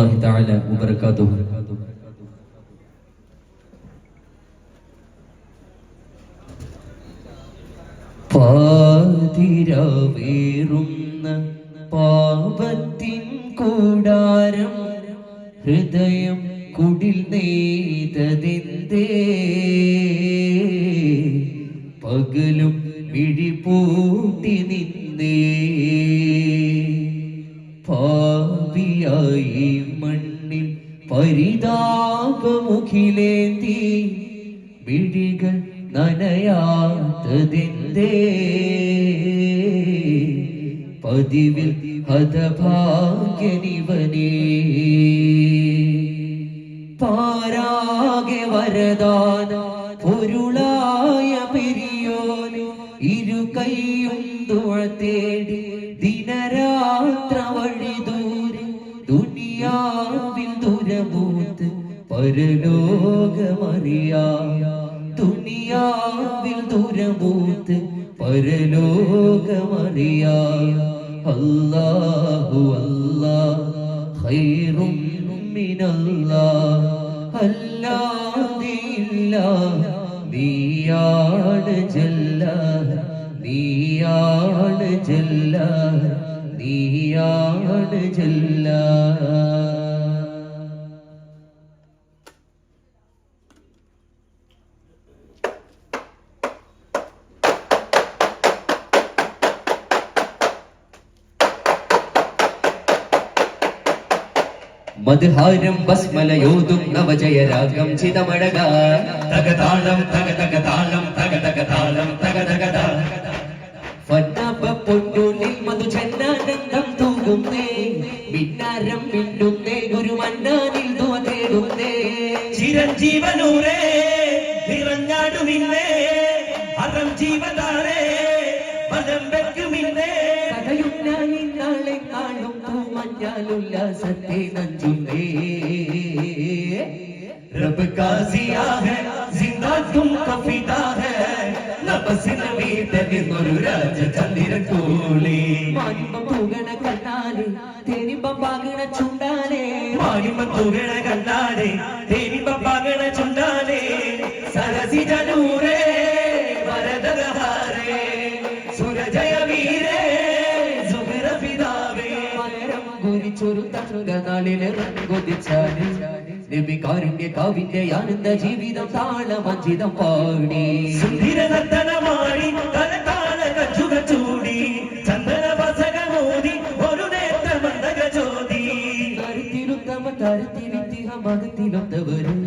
تعالى وبركاته. പാതിരവേറുന്ന പാപത്തിൻ കൂടാരം ഹൃദയം കുടിൽ നെയ്തതെന്തേ പകലും മിഴിപൂട്ടി നിന്നേ പാപിയായി മണ്ണിൽ പരിതാപമുഖിലേന്തി മിഴികൾ നനയാത്തതെന്തേ പതിവിൽ ഹതഭാഗ്യനിവനേ പാരാകെ വരദാന പൊരുളായ പെരിയോന് ഇരു കൈയും തുഴ തേടി ദിനരാത്ര വഴി ദൂരെ ദുനിയാവിൽ ദുരമൂത്ത് പരലോകമറിയാ ദുനിയാവിൽ ദുരമൂത്ത് പരലോകമറിയാ അല്ലാഹു അല്ലാഹ് ഖൈറും മിനല്ലാഹ് അല്ലാദില്ല നീയാണ് ജല്ല നീയാണ് ജല്ല നീയാണ് ജല്ല. മദ്ഹാരം ബസ്മലയോതും നവജയരാഗം ചിതമഴക തകതാളം തകതകതാളം തകതകതാളം തകതകതാ ഫന്നപ പൊന്നുലിൽ മധുചന്നാനന്ദം തൂകുന്നേ മിന്നാരം മിന്നുന്നേ ഗുരുമന്നാനിൽ ദുആ തേടുന്നേ ചിരഞ്ജീവനൂരേ നിറഞ്ഞാടുമിന്നേ അറം ജീവതാരേ പദം വെക്കുമിന്നേ കഥയുണ്ടായി നാളെ കാണും മഞ്ഞാലുല്ലാസത്തെ നഞ്ചുന്നേ रब का जिया है जिंदा तुमका फिदा है नबस नबी तेरी मुराज चंदिर कोली मानिम तूगण कन्नाले तेरी बबागण चुंडाले मानिम तूगण कन्नाले तेरी बबागण चुंडाले सरसी जनूरे वरदर हारे सूरजय वीरे जुगर पिदावे മലരം ഗുരിച്ചൊരു തങ്കനാളിലെ റങ്കൊതിച്ചാടി നബി കാരുണ്യ കാവിന്റെ ആനന്ദ ജീവിതം താളമഞ്ചിതം പാടി സുന്ദര നർത്തനമാടി തലതാള കച്ചുക ചൂടി ചന്ദന വസകമോദി ഒരു നേത്ര മന്ദക ജ്യോതി തരത്തിലുത്തമ തരത്തിലിത്തിഹ മഹത്തിലൊത്തവരും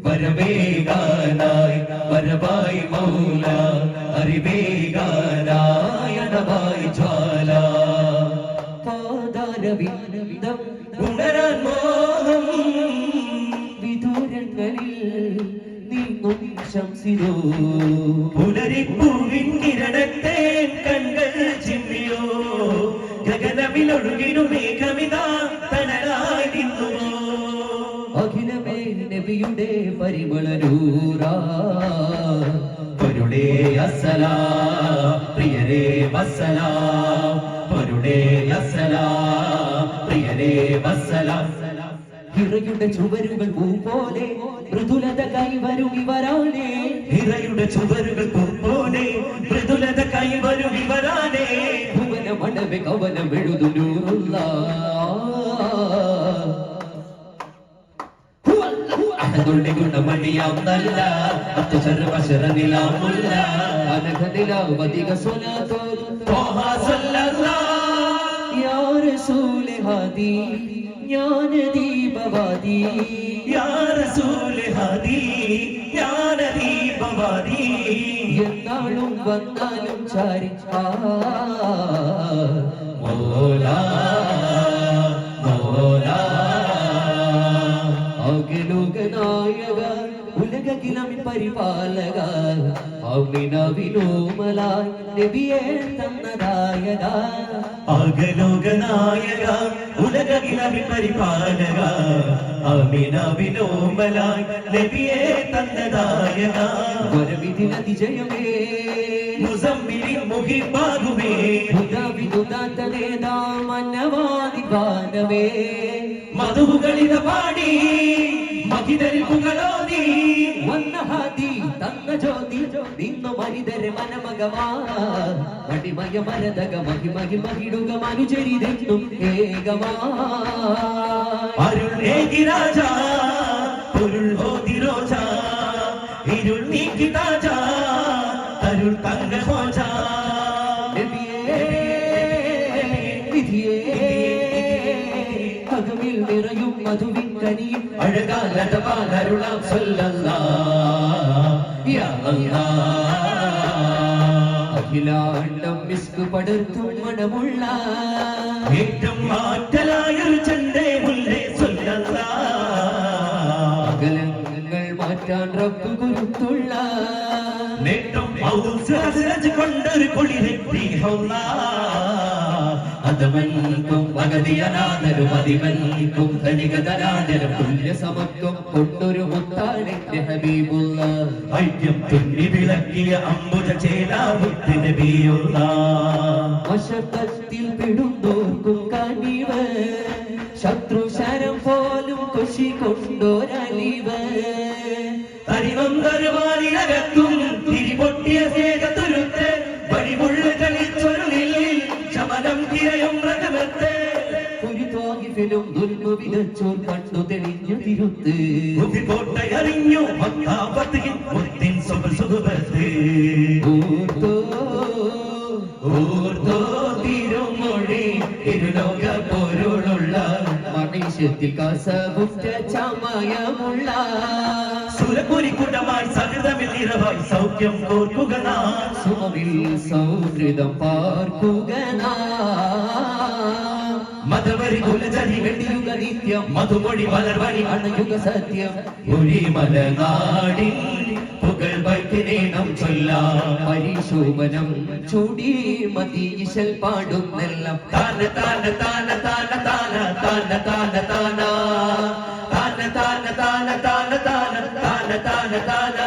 വരവേഗാനായി വരവായി മൗല അറിവേഗാനായ നവായി ജ്വാല പാദാരവിന്ദം ഉണരാൻ മോഹം നീങ്ങും ശംസിലോ പുലരിപ്പൂവിൻ കിരണത്തെ കണ്കൾ ചിമ്മിയോ ഗഗനമിലൊഴുകിനു മേഘമിതാ തണലായി നിന്നുവോ അഖിലമേ നബിയുടെ പരിമളരൂറാ പൊരുളേ അസ്സലാം പ്രിയരേ വസ്സലാം പൊരുളേ അസ്സലാം പ്രിയരേ വസ്സലാം ഹിറയുടെ ചുവരുകൾ പൂ പോലെ മൃദുലത കൈവരും ഇവരാണേ ഹിറയുടെ ചുവരുകൾ പൂ പോലെ മൃദുലത കൈവരും ഇവരാണേ ഭുവന മണവെ കവനം എഴുതുന്നൂറുള്ള അഹദുടെ ഗുണമണിയാം നല്ല അത്തുശർവശരനിലാമുള്ള അനഘനിലാവധിക സ്വലാത്തോലും ത്വാഹ സല്ലല്ലാഹ് യാ റസൂലെ ഹാദി ജ്ഞാന ദീപവാദി യാ റസൂലെ ഹാദി ജ്ഞാന ദീപവാദി എന്നാളും വന്നാലും ചാരി മൗലാ മൗലാ അഖിലോകനായക ഉലകിലമിൻ പരിപാലക അമിനവിനോമലായി നബിയെ തന്നദായക അഖിലോകനായക ഉലകിലമിൻ പരിപാലക അമിനവിനോമലായി നബിയെ തന്നദായക വരവിധിനതിജയമേ മുസമ്മിലിൻ മുഹിബാകുമേ ഹുദാ വിദുദാതനേദാ മന്നവാദിവാനവേ മധുകളിത പാടി മഹിതരിൽ പുകളോതി വന്ന ഹാദി തന്ന ജ്യോതി നിന്നു മഹിതരെ മനമകമാ മടിമയ മരതക മഹിമകി മഹിടുക മനുചരിതെന്നും ഏകമാ അരുൾ ഏകി രാജ പൊരുൾ ഓതി രോജ ഇരുൾ നീക്കി താജ തരുൾ തങ്ക ഹോജ അകമിൽ നിറയും മധുവിൻ കനിയും അഴകാലതവാലരുളാം യാ അഖിലാണ്ടം മിസ്ക് പടർത്തും മണമുള്ള ഏറ്റവും മാറ്റലായൊരു ചണ്ടേ മുല്ലേ അകലങ്ങൾ മാറ്റാൻ റബ്ബ് കുരുത്തുള്ള നേട്ടം കൊണ്ടൊരു കുളിരെ അതവൻകും അഗതിയനാഥനും അതിവൻകും ധനികതനാഥനും തുല്യസമത്വം കൊണ്ടൊരു മുത്താണെന്റെ ഹബീബുള്ള ഐക്യം തുന്നി വിളക്കിയ അംബുജ ചേലാവുത്തി നബിയുള്ള വശത്തിൽ പെടുന്നോർക്കും കനിവ് ശത്രു ശരം പോലും കുശി കൊണ്ടോരലിവ് തരിവന്തരുവാനിനകത്തും തിരിപൊട്ടിയ സേകത്തുരുത്ത് വഴിമുള്ള കളിച്ചൊരുളിൽ ശമനം തിരയും മൃഗമത്തെ ഒരു ത്വാഗിഫിലും ദുൽമ വിതച്ചോർ കണ്ടു തെളിഞ്ഞു തിരുത്ത് കോട്ടയറിഞ്ഞു മുത്തിൻ സുഖസുഖത്ത് ഓർത്തോ തിരുമൊഴി ഇരുലോക പൊരുളുള്ള മനുഷ്യത്തിൽ കാസവുറ്റ ചമയമുള്ള സുരപുരിക്കുടമായി സകൃതമിൽ നിറവായി സൗഖ്യം കോർക്കുക സുമവിൽ സൗഹൃദം പാർക്കുക മതവരി കുലജരി വെടിയുക നിത്യം മധുമൊഴി മലർവഴി അണയുക സത്യം ഒരു മലനാടിൻ പുകൾ വൈത്തിനേണം ചൊല്ലാം പരിശോഭനം ചൂടി മതീശൽ പാടുന്നെല്ലാം താന താന താന താന താന താന താന താന താന താന താന താന താന താന താന താന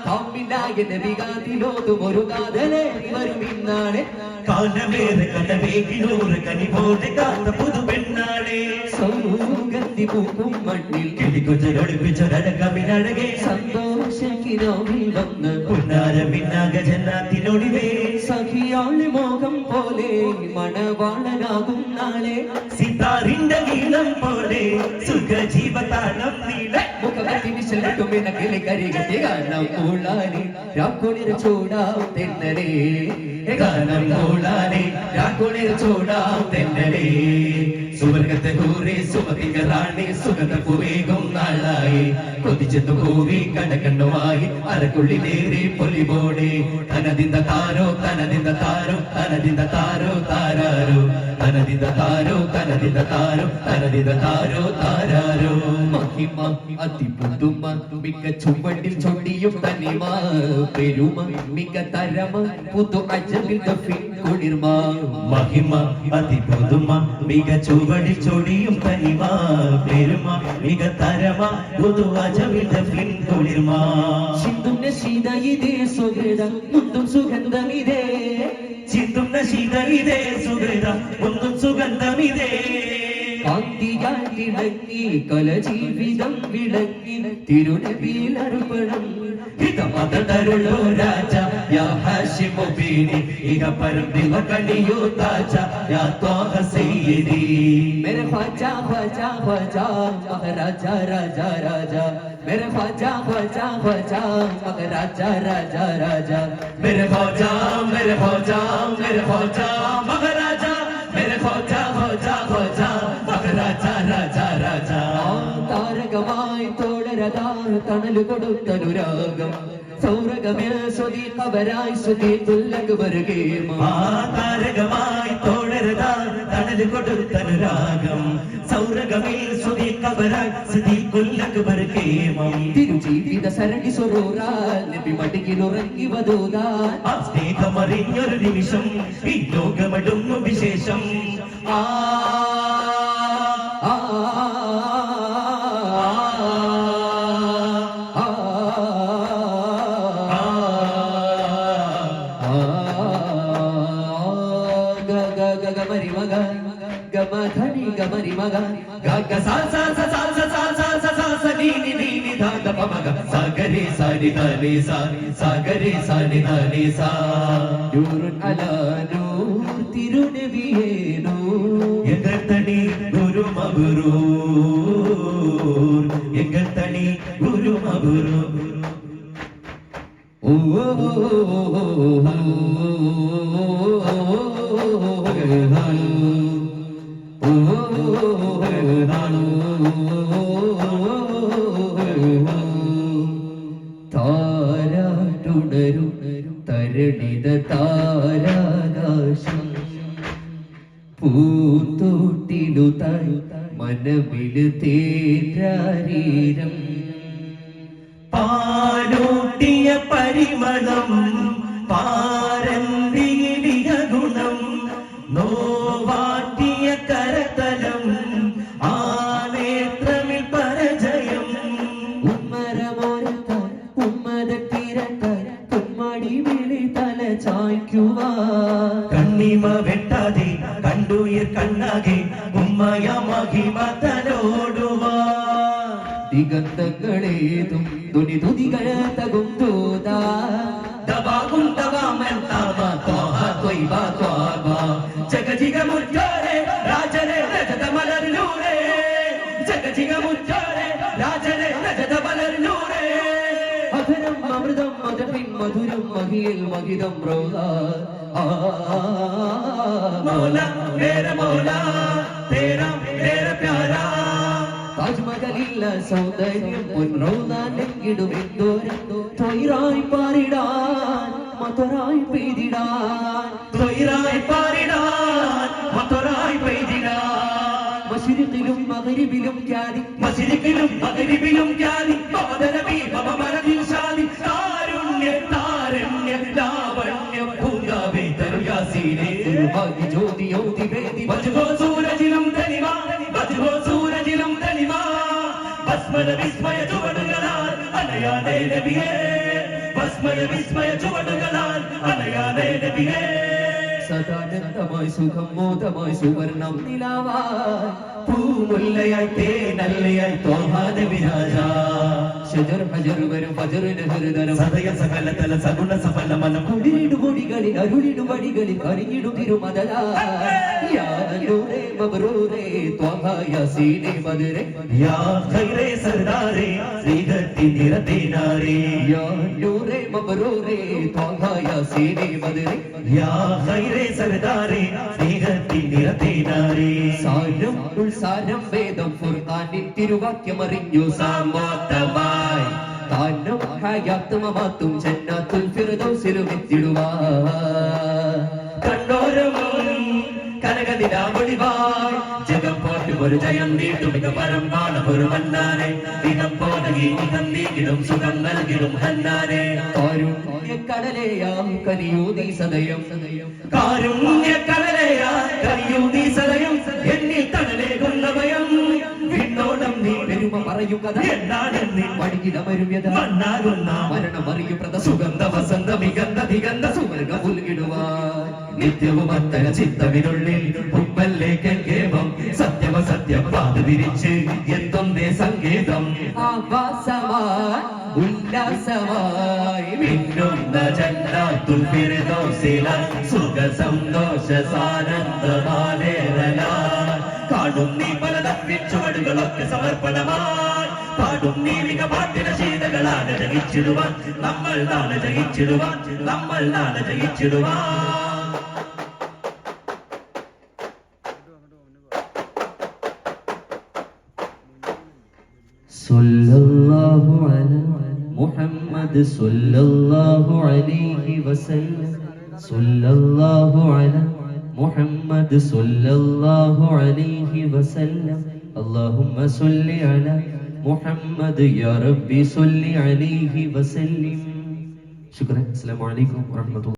കാമിലായ നബികാതിലോതും ഒരു കാതലേ വരും ഇന്നാളെ കാലമേറെ കടവേകിലൂറ് കനിപോലെ കാത്ത പുതു പെണ്ണാളെ സൗഗന്ധി പൂക്കും മണ്ണിൽ കിളിക്കൊച്ചൊളിപ്പിച്ചൊരഴകമിനഴകെ സന്തോഷക്കിനാവിൽ വന്ന് പുന്നാരമിന്നാക ജന്നാത്തിനൊടിവേ സഖിയാളി മോഹം പോലെ മണവാളനാകും നാളെ സിതാറിന്റെ നീളം പോലെ സുഖജീവതാളം നീളെ മുഖമത്തി വിശലിട്ടുമിന കിളി കരികത്തി കാണാം കൂളാനി രാക്കുളിര ചൂടാം തെന്നലേ ഗാനം കൂടാനെ രാക്കുളിർ ചൂടാം തെന്നലേ സുവർഗത്തെ കൂറി സുമതിക റാണി സുഗത പുവേകും നാളായി കൊതിച്ചെത്തു കൂവി കടകണ്ണുമായി അരക്കുള്ളിലേറി പൊലിബോടെ തനതിന്ത താരോ തനതിന്ത താരോ തനതിന്ത താരോ താരാരോ തനതിന്ത താരോ തനതിന്ത താരോ തനതിന്ത താരോ താരാരോ മഹിമ അതിപുതുമ മിക്ക ചുവടിൽ ചൊടിയും തനിമ പെരുമ മിക്ക തരമ പുതു അജബിൽ ദഫിൻ കുളിർമ മഹിമ അതിപുതുമ മിക ചുവടിൽ ചൊടിയും തനിമ പെരുമ മിക തരമ പുതു അജബിൽ ദഫിൻ കുളിർമ ചിന്തും നശീത ഇതേ സുഹൃതം മുന്തും സുഗന്ധമിതേ ചിന്തും നശീത ഇതേ സുഹൃതം മുന്തും സുഗന്ധമിതേ കാന്തിയാൽ തിളങ്ങി കലജീവിതം വിളങ്ങി തിരുനബിയിൽ അർപ്പണം ഹിതമതരുളോ രാജ യാ ഹാഷിമു ബീനി ഇക പരദിവ കണിയോ താജ യാ ത്വാഹ സയ്യിദി मेरे ख्वाजा ख्वाजा ख्वाजा महाराजा राजा राजा मेरे ख्वाजा ख्वाजा ख्वाजा महाराजा राजा राजा मेरे ख्वाजा मेरे ख्वाजा मेरे ख्वाजा महाराजा मेरे ख्वाजा ख्वाजा ख्वाजा महाराजा राजा राजा താരകമായി തോടരതാ തണല് കൊടുത്തനുരാഗം സൗരഗമേ സ്വതി കവരായി സ്വതി തുല്ലക് വരുകേമ താരകമായി തോടരതാ തണല് കൊടുത്തനുരാഗം സൗരഗമേ സ്വതി കവരായി സ്വതി തുല്ലക് വരുകേമം തിരുജീവിത സരണി സ്വരൂറാൽ നബി മടിയിലുറങ്ങി വധൂതാൻ ആ സ്നേഹമറിഞ്ഞൊരു നിമിഷം ഈ ലോകമടുന്നു വിശേഷം ആ ഗമരി മഗ ഗമ ധനി ഗമരി മഗ ga ga sa sa sa sa sa sa sa sa sa sa ni ni ni ni da da pa ma ga sa ga re sa ni da ni sa sa ga re sa ni da ni sa നൂറുൻ അലാ നൂർ തിരുനബിയേ നൂർ എങ്കൽ തനി ഗുരു മബ്രൂർ എങ്കൽ തനി ഗുരു മബ്രൂർ ഓ താരാട്ടുണരും തരണിത താരാകാശം പൂത്തോട്ടിലുതായി മനമില് തേരാരീരം പാലൂട്ടിയ പരിമളം പാരന്തിയിലിയ ഗുണം നോവാറ്റിയ കരതലം ആ നേത്രമിൽ പരജയം ഉമ്മരമോരത്താൽ ഉമ്മരത്തിരത്താൽ തുമ്മടി വിളി തല ചായ്ക്കുവാ കണ്ണിമ വെട്ടാതെ കണ്ടുയിർ കണ്ണാകെ ഉമ്മയ മഹിമ തലോടുവാ ദിഗന്ധങ്ങളേതും തുനിതുതികൾ തകും തോതാ ദവാകും ദവാമൻ താമ ത്വാഹ ത്വയ്ബ ത്വാബ ജഗജിഗ മുറ്റോരെ രാജനെ രജത മലർനൂരേ ജഗജിഗ മുറ്റോരെ രാജനെ രജത മലർനൂരേ അധരം അമൃതം മധുപിൻ മധുരം മഹിയിൽ മഹിതം റോദ മൗല മേരെ മൗല തേരാ മേരെ പ്യാരാ താജ്മഹലില്ല സൗന്ദര്യം പൊൻറൗദാലെങ്കിടും എന്തോരം തൊയിറായി പാറിടാൻ മധുരായി പെയ്തിടാൻ തൊയിറായി പാറിടാൻ മധുരായി പെയ്തിടാൻ മശരിഖിലും മഗ്രിബിലും ഖ്യാതി മശരിഖിലും മഗ്രിബിലും ഖ്യാതി മദനബി മമമനദിൽ ഷാദി കാരുണ്യ താരണ്യ ലാവണ്യ പൂങ്കാവേ തരുയാസീനേ ഭാഗ്യ ജ്യോതി യോതി വേദി വജ്ഹോ സൂരജിലും തനിമ വജ്ഹോ സൂരജിലും തനിമ ഭസ്മന വിസ്മയ ചുവടുകളാൽ അനയാനേ നബിയേ ഭസ്മന വിസ്മയ ചുവടുകളാൽ അനയാനേ നബിയേ സദാനന്ദമായി സുഖം മോദമായി സുവർണം നിലാവായി പൂമുല്ലയായി തേനല്ലയായി ത്വാഹാന വിരാജ ഷജർ ഹജർ വരും ഫജർ നഹർദരം സദയ സകലതല സഗുണ സഫല മനം കുടിലിടു കൊടികളിൽ അരുളിടു വടികളിൽ അറിഞ്ഞിടു തിരുമതല യാ നൂറേ മബ്രൂറേ ത്വഹ യാസീനേ ബദരേ യാ ഖൈറേ സർദാരേ ശ്രീഗത്തി നിരതേനാരേ യാ നൂറേ മബ്രൂറേ ത്വഹ യാസീനേ ബദരേ യാ ഖൈറേ സർദാരേ ശ്രീഗത്തി നിരതേനാരേ സാരം ഉൾസാരം വേദം ഫുർഖാനിൻ തിരുവാക്യമറിഞ്ഞു സാമോത്തമായി താനം ഹയാത്തുമമാത്തും ജന്നാത്തുൽ ഫിർദൗസിലും എത്തിടുവാ കണ്ണോരം കനകനിലാവൊളിവായി ജഗം പോറ്റും ഒരു ജയം നീട്ടും മിക പരമ്പാണം ഒരു മന്നാനെ ഇനം പോനകി ഇനം നീക്കിടും സുഖം നൽകിടും ഹന്നാനെ കാരുണ്യക്കടലയാം കനിയൂതി സദയം കാരുണ്യക്കടലയാ കനിയൂതി സദയം എന്നിൽ തണലേകുന്ന ഭയം വിണ്ണോളം നീ പെരുമ പറയും കഥ എന്നാണെന്നീ പടികിടമരും യഥ മണ്ണാകുന്ന മരണമറിയും പ്രത സുഗന്ധ വസന്ത മികന്ത ദിഗന്ധ സുവർഗ പുൽകിടുവാൻ നിത്യവും അത്തര ചിത്തവിനുള്ളിൽ ഉപ്പല്ലേക്കേവം സത്യമ സത്യം പാത തിരിച്ച് എന്തൊന്നേ സങ്കേതം ആവാസമായി ഉല്ലാസമായി മിന്നുന്ന ജന്നാത്തുൽ ഫിർദൗസിലായി സുഖ സന്തോഷ സാനന്ദമാലേറലായി കാണും നീ പലതമ്മിൽ ചുവടുകളൊക്കെ സമർപ്പണമായി പാടും നീ മിക പാട്ടിന ശീതകളാണ് ജയിച്ചിടുവാൻ നമ്മൾ നാളെ ജയിച്ചിടുവാൻ നമ്മൾ നാളെ ജയിച്ചിടുവാൻ സല്ലല്ലാഹു അലാ മുഹമ്മദ് സല്ലല്ലാഹു അലൈഹി വസല്ലം സല്ലല്ലാഹു അലാ മുഹമ്മദ് സല്ലല്ലാഹു അലൈഹി വസല്ലം اللهم صل على محمد يا ربي صل عليه وسلم شكرا السلام عليكم ورحمة الله